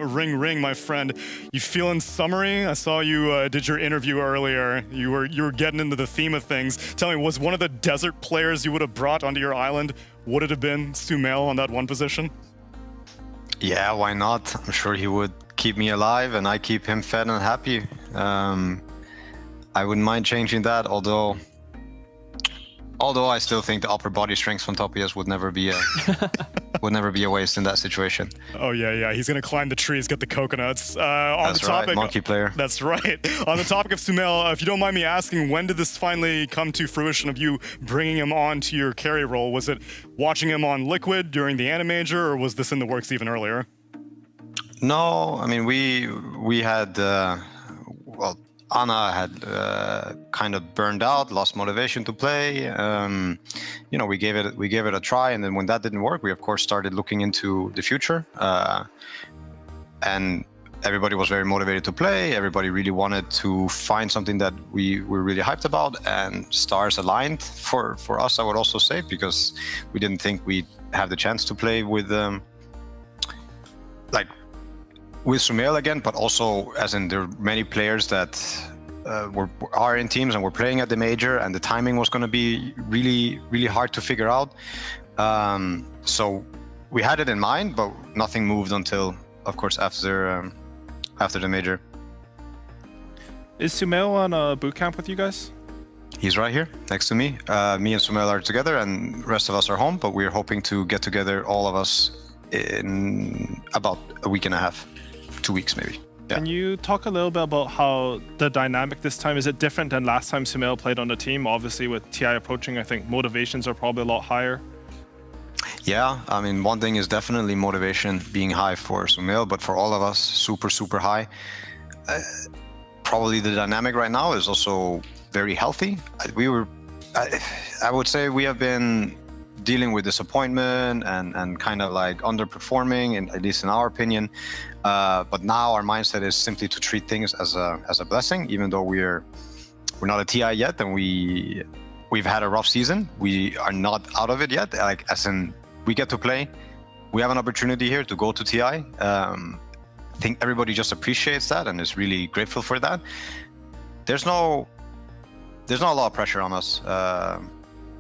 Ring, ring, my friend. You feeling summery? I saw you did your interview earlier. You were getting into the theme of things. Tell me, was one of the desert players you would have brought onto your island, would it have been Notail on that one position? Yeah, why not? I'm sure he would keep me alive and I keep him fed and happy. I wouldn't mind changing that, although I still think the upper body strength from Topias would never be a waste in that situation. Oh yeah, he's gonna climb the trees, get the coconuts. That's the topic, right, monkey player. That's right. On the topic of Notail, if you don't mind me asking, when did this finally come to fruition of you bringing him on to your carry role? Was it watching him on Liquid during the Animajor, or was this in the works even earlier? No, I mean we had well, Anna had kind of burned out, lost motivation to play. You know, we gave it a try, and then when that didn't work, we of course started looking into the future. And everybody was very motivated to play. Everybody really wanted to find something that we were really hyped about, and stars aligned for us, I would also say, because we didn't think we'd have the chance to play with with Notail again, but also as in there are many players that are in teams and were playing at the major, and the timing was going to be really, really hard to figure out. So we had it in mind, but nothing moved until, of course, after the major. Is Notail on a boot camp with you guys? He's right here next to me. Me and Notail are together, and the rest of us are home, but we're hoping to get together, all of us, in about a week and a half. 2 weeks maybe. Yeah. Can you talk a little bit about how the dynamic this time, is it different than last time Notail played on the team? Obviously with TI approaching, I think motivations are probably a lot higher. Yeah, I mean, one thing is definitely motivation being high for Notail, but for all of us, super, super high. Probably the dynamic right now is also very healthy. I would say we have been dealing with disappointment and kind of like underperforming, at least in our opinion. But now our mindset is simply to treat things as a blessing, even though we're not a TI yet, and we've had a rough season. We are not out of it yet. Like, as in, we get to play. We have an opportunity here to go to TI. I think everybody just appreciates that and is really grateful for that. There's not a lot of pressure on us.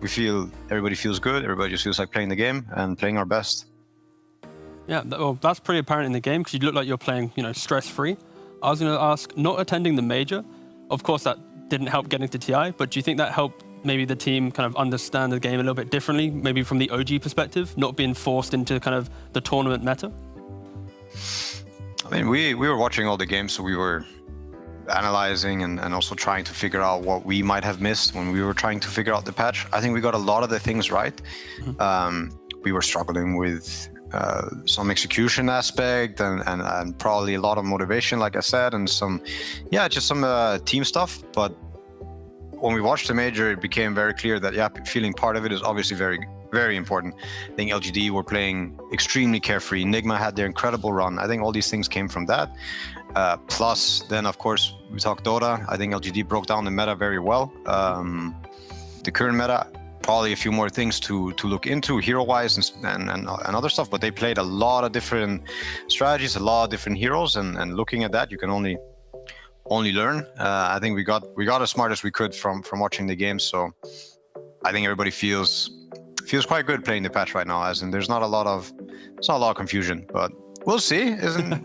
Everybody feels good. Everybody just feels like playing the game and playing our best. Yeah, well, that's pretty apparent in the game because you look like you're playing, stress-free. I was going to ask, not attending the major, of course that didn't help getting to TI, but do you think that helped maybe the team kind of understand the game a little bit differently, maybe from the OG perspective, not being forced into kind of the tournament meta? I mean, we were watching all the games, so we were analyzing and also trying to figure out what we might have missed when we were trying to figure out the patch. I think we got a lot of the things right. Mm-hmm. We were struggling with some execution aspect and probably a lot of motivation, like I said, and some team stuff. But when we watched the major, it became very clear that feeling part of it is obviously very, very important. I think LGD were playing extremely carefree. Nigma had their incredible run. I think all these things came from that. Plus, then of course we talked Dota. I think LGD broke down the meta very well. The current meta, probably a few more things to look into hero-wise and other stuff, but they played a lot of different strategies, a lot of different heroes, and looking at that, you can only learn. I think we got as smart as we could from watching the game, so I think everybody feels quite good playing the patch right now, as in there's not a lot of confusion, but we'll see.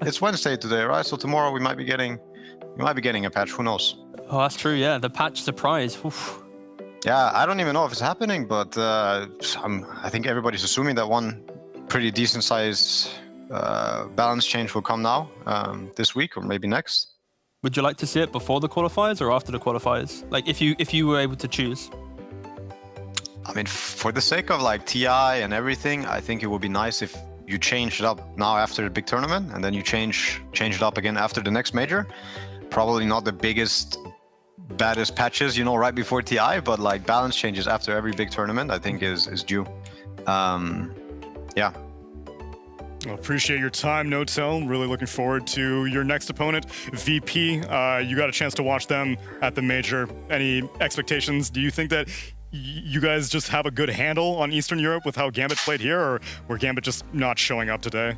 It's Wednesday today, right? So tomorrow we might be getting a patch, who knows? Oh, that's true, yeah, the patch surprise. Oof. Yeah, I don't even know if it's happening, but I think everybody's assuming that one pretty decent size balance change will come now, this week or maybe next. Would you like to see it before the qualifiers or after the qualifiers? Like if you were able to choose? I mean, for the sake of like TI and everything, I think it would be nice if you change it up now after the big tournament, and then you change it up again after the next major. Probably not the baddest patches, right before TI, but like balance changes after every big tournament, I think is due. Yeah. Well, appreciate your time, Notail. Really looking forward to your next opponent, VP. You got a chance to watch them at the major. Any expectations? Do you think that you guys just have a good handle on Eastern Europe with how Gambit played here, or were Gambit just not showing up today?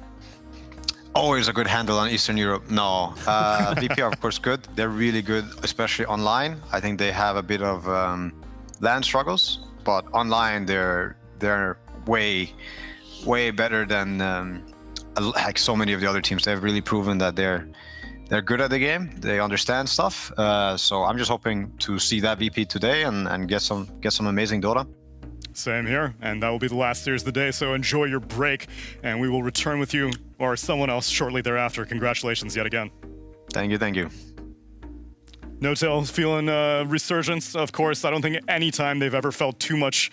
always a good handle on Eastern Europe. No, VP are of course good. They're really good, especially online. I think they have a bit of LAN struggles, but online they're way better than like so many of the other teams. They've really proven that they're good at the game. They understand stuff. So I'm just hoping to see that VP today and get some amazing Dota. Same here, and that will be the last series of the day, so enjoy your break, and we will return with you or someone else shortly thereafter. Congratulations yet again. Thank you. Notail feeling resurgence, of course. I don't think any time they've ever felt too much